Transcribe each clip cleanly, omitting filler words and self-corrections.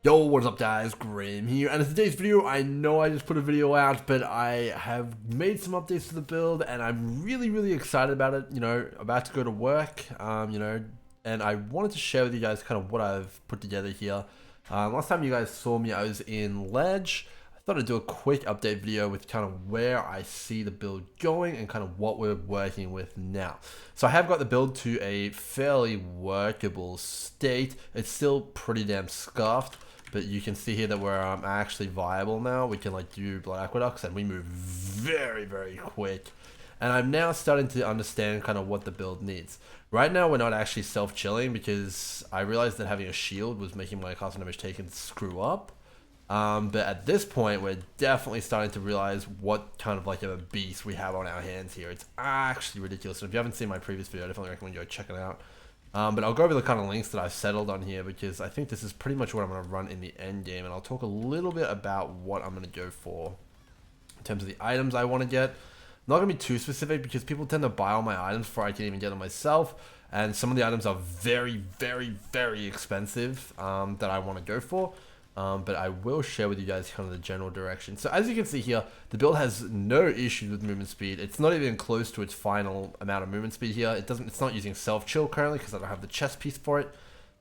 Yo, what's up guys, Graham here, and in today's video, I know I just put a video out, but I have made some updates to the build, and I'm really excited about it, about to go to work, and I wanted to share with you guys kind of what I've put together here. Last time you guys saw me, I was in Ledge. I thought I'd do a quick update video with kind of where I see the build going and kind of what we're working with now. So I have got the build to a fairly workable state. It's still pretty damn scuffed, but you can see here that we're actually viable now. We can like do blood aqueducts and we move very quick. And I'm now starting to understand kind of what the build needs. Right now we're not actually self-chilling because I realized that having a shield was making my castle damage taken screw up. But at this point we're definitely starting to realize what kind of like a beast we have on our hands here. It's actually ridiculous. And if you haven't seen my previous video, I definitely recommend you go check it out. But I'll go over the kind of links that I've settled on here because I think this is pretty much what I'm going to run in the end game, and I'll talk a little bit about what I'm going to go for in terms of the items I want to get. I'm not going to be too specific because people tend to buy all my items before I can even get them myself, and some of the items are very expensive that I want to go for. But I will share with you guys kind of the general direction. So as you can see here, the build has no issues with movement speed. It's not even close to its final amount of movement speed here. It's not using self-chill currently because I don't have the chest piece for it.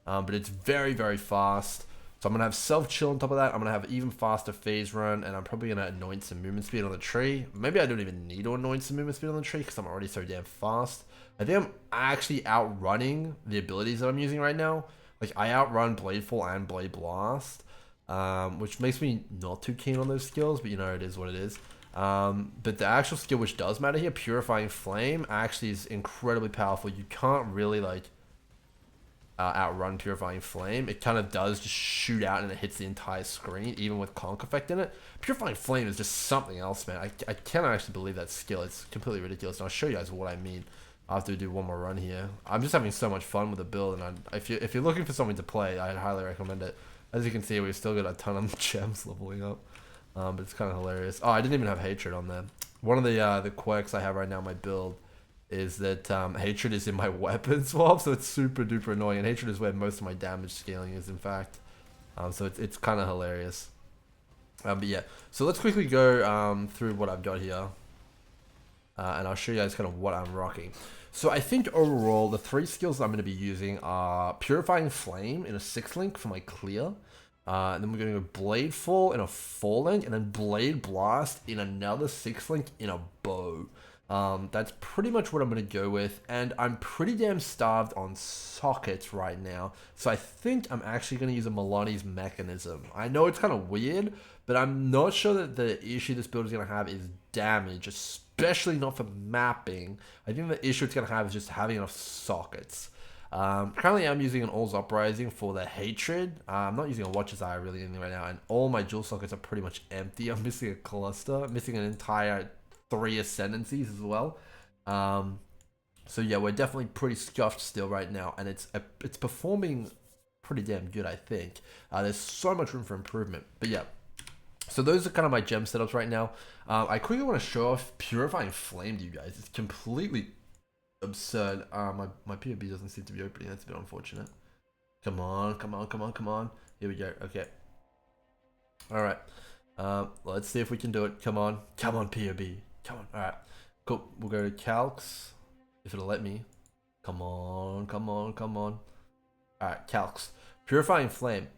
But it's very fast. So I'm going to have self-chill on top of that. I'm going to have even faster phase run, and I'm probably going to anoint some movement speed on the tree. Maybe I don't even need to anoint some movement speed on the tree because I'm already so damn fast. I think I'm actually outrunning the abilities that I'm using right now. Like I outrun Bladefall and Blade Blast. Which makes me not too keen on those skills, but it is what it is. But the actual skill which does matter here, Purifying Flame, actually is incredibly powerful. You can't really like outrun Purifying Flame. It kind of does just shoot out and it hits the entire screen, even with Conk Effect in it. Purifying Flame is just something else, man. I cannot actually believe that skill. It's completely ridiculous, and I'll show you guys what I mean after we do one more run here. I'm just having so much fun with the build, and if you're looking for something to play, I'd highly recommend it. As you can see, we've still got a ton of gems leveling up, but it's kind of hilarious. Oh, I didn't even have Hatred on there. One of the quirks I have right now in my build is that Hatred is in my weapon swap, so it's super duper annoying. And Hatred is where most of my damage scaling is, in fact. So it's kind of hilarious. But yeah, so let's quickly go through what I've got here, and I'll show you guys kind of what I'm rocking. So I think overall, the three skills I'm going to be using are Purifying Flame in a 6-link for my clear. And then we're going to go Bladefall in a 4-link, and then Blade Blast in another 6-link in a bow. That's pretty much what I'm going to go with, and I'm pretty damn starved on sockets right now. So I think I'm actually going to use a Milani's Mechanism. I know it's kind of weird, but I'm not sure that the issue this build is going to have is damage, especially not for mapping. I think the issue it's going to have is just having enough sockets. Currently I'm using an All's Uprising for the Hatred. I'm not using a Watcher's Eye really anything right now, and all my jewel sockets are pretty much empty. I'm missing a cluster, missing an entire 3 Ascendancies as well. So yeah, we're definitely pretty scuffed still right now, and it's performing pretty damn good, I think. There's so much room for improvement, but yeah. So those are kind of my gem setups right now. I quickly want to show off Purifying Flame to you guys. It's completely absurd. My POB doesn't seem to be opening. That's a bit unfortunate. Come on. Here we go. Okay. All right. Let's see if we can do it. Come on, POB. Come on. All right. Cool. We'll go to Calcs if it'll let me. Come on. All right, Calcs. Purifying Flame.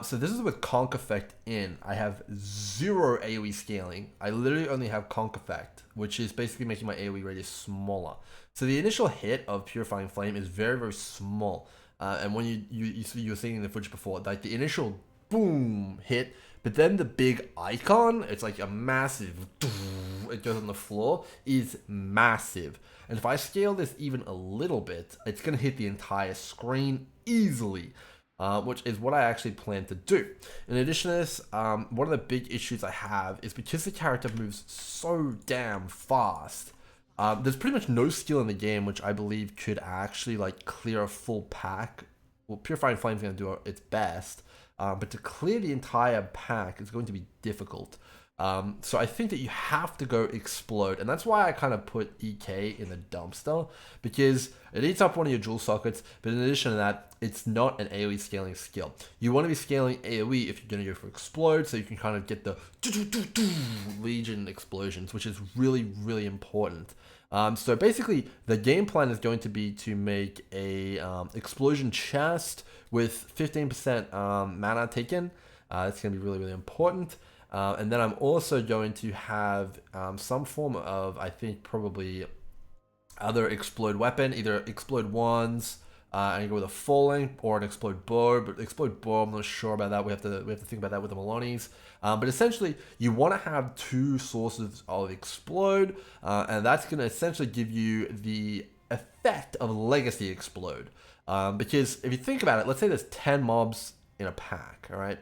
So this is with Conk Effect in. I have 0 AoE scaling. I literally only have Conk Effect, which is basically making my AoE radius smaller. So the initial hit of Purifying Flame is very small. And when you were seeing the footage before, like the initial boom hit, but then the big icon, it's like a massive, it goes on the floor, is massive. And if I scale this even a little bit, it's going to hit the entire screen easily. Which is what I actually plan to do. In addition to this, one of the big issues I have is because the character moves so damn fast, there's pretty much no skill in the game which I believe could actually like clear a full pack. Well, Purifying Flame is going to do its best, but to clear the entire pack is going to be difficult. So I think that you have to go explode, and that's why I kind of put EK in the dumpster, because it eats up one of your jewel sockets, but in addition to that, it's not an AoE scaling skill. You want to be scaling AoE if you're going to go for explode, so you can kind of get the Legion explosions, which is really, really important. So basically, the game plan is going to be to make a explosion chest with 15% mana taken. It's going to be really, really important. And then I'm also going to have some form of, I think, probably other explode weapon, either explode wands, and go with a falling, or an explode bow. But explode bow, I'm not sure about that. We have to think about that with the Malonies. But essentially, you want to have two sources of explode, and that's going to essentially give you the effect of legacy explode. Because if you think about it, let's say there's 10 mobs in a pack, all right?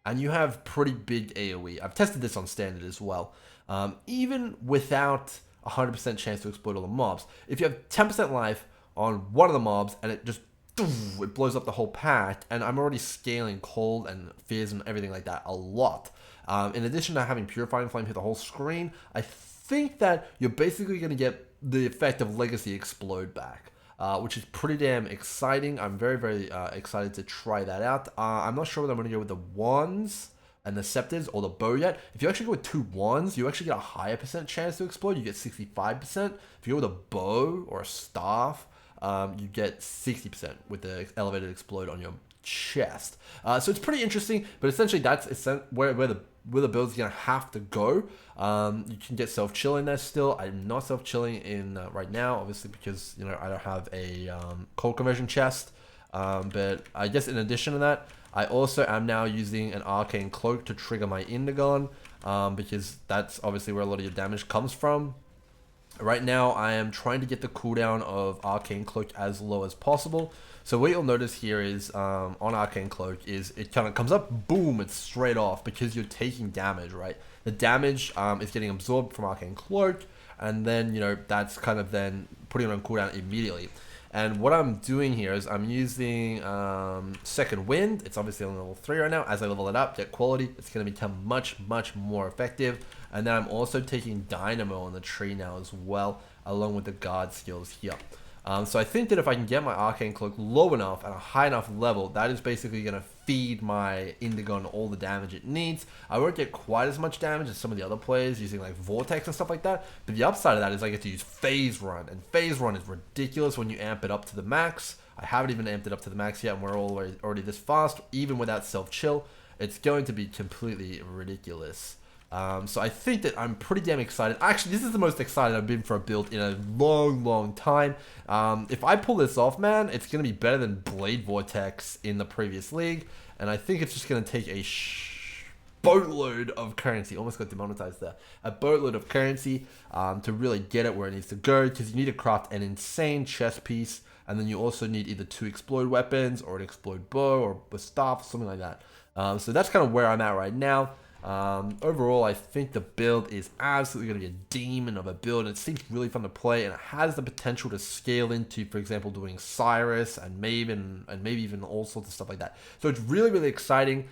And you have pretty big AoE. I've tested this on standard as well. Even without 100% chance to explode all the mobs, if you have 10% life on one of the mobs and it just it blows up the whole pack, and I'm already scaling cold and fizz and everything like that a lot. In addition to having Purifying Flame hit the whole screen, I think that you're basically going to get the effect of Legacy Explode back. Which is pretty damn exciting. I'm very, very excited to try that out. I'm not sure whether I'm going to go with the wands and the scepters or the bow yet. If you actually go with 2 wands, you actually get a higher % chance to explode. You get 65%. If you go with a bow or a staff, you get 60% with the elevated explode on your chest. So it's pretty interesting, but essentially that's where the build's gonna have to go. You can get self-chilling there still. I'm not self-chilling in right now, obviously, because I don't have a cold conversion chest. But I guess in addition to that, I also am now using an arcane cloak to trigger my Indigon, because that's obviously where a lot of your damage comes from. Right now, I am trying to get the cooldown of Arcane Cloak as low as possible. So what you'll notice here is, on Arcane Cloak, is it kind of comes up, boom, it's straight off, because you're taking damage, right? The damage is getting absorbed from Arcane Cloak, and then, that's kind of then putting it on cooldown immediately. And what I'm doing here is I'm using Second Wind. It's obviously on level 3 right now. As I level it up, get quality, it's going to become much, much more effective. And then I'm also taking Dynamo on the tree now as well, along with the guard skills here. So I think that if I can get my Arcane Cloak low enough at a high enough level, that is basically going to feed my Indigon all the damage it needs. I won't get quite as much damage as some of the other players using like Vortex and stuff like that, but the upside of that is I get to use Phase Run, and Phase Run is ridiculous when you amp it up to the max. I haven't even amped it up to the max yet, and we're already this fast, even without self-chill. It's going to be completely ridiculous. So I think that I'm pretty damn excited. Actually, this is the most excited I've been for a build in a long, long time. If I pull this off, man, it's going to be better than Blade Vortex in the previous league. And I think it's just going to take a boatload of currency. Almost got demonetized there. A boatload of currency to really get it where it needs to go. Because you need to craft an insane chest piece. And then you also need either 2 explode weapons or an explode bow or a staff, something like that. So that's kind of where I'm at right now. Overall, I think the build is absolutely going to be a demon of a build. It seems really fun to play, and it has the potential to scale into, for example, doing Cyrus and Maven, and maybe even all sorts of stuff like that. So it's really, really exciting.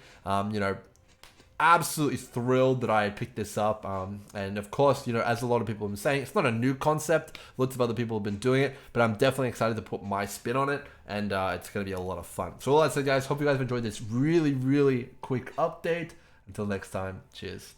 Absolutely thrilled that I picked this up. And of course, as a lot of people have been saying, it's not a new concept. Lots of other people have been doing it, but I'm definitely excited to put my spin on it, and it's going to be a lot of fun. So all that said, guys, hope you guys enjoyed this really, really quick update. Until next time, cheers.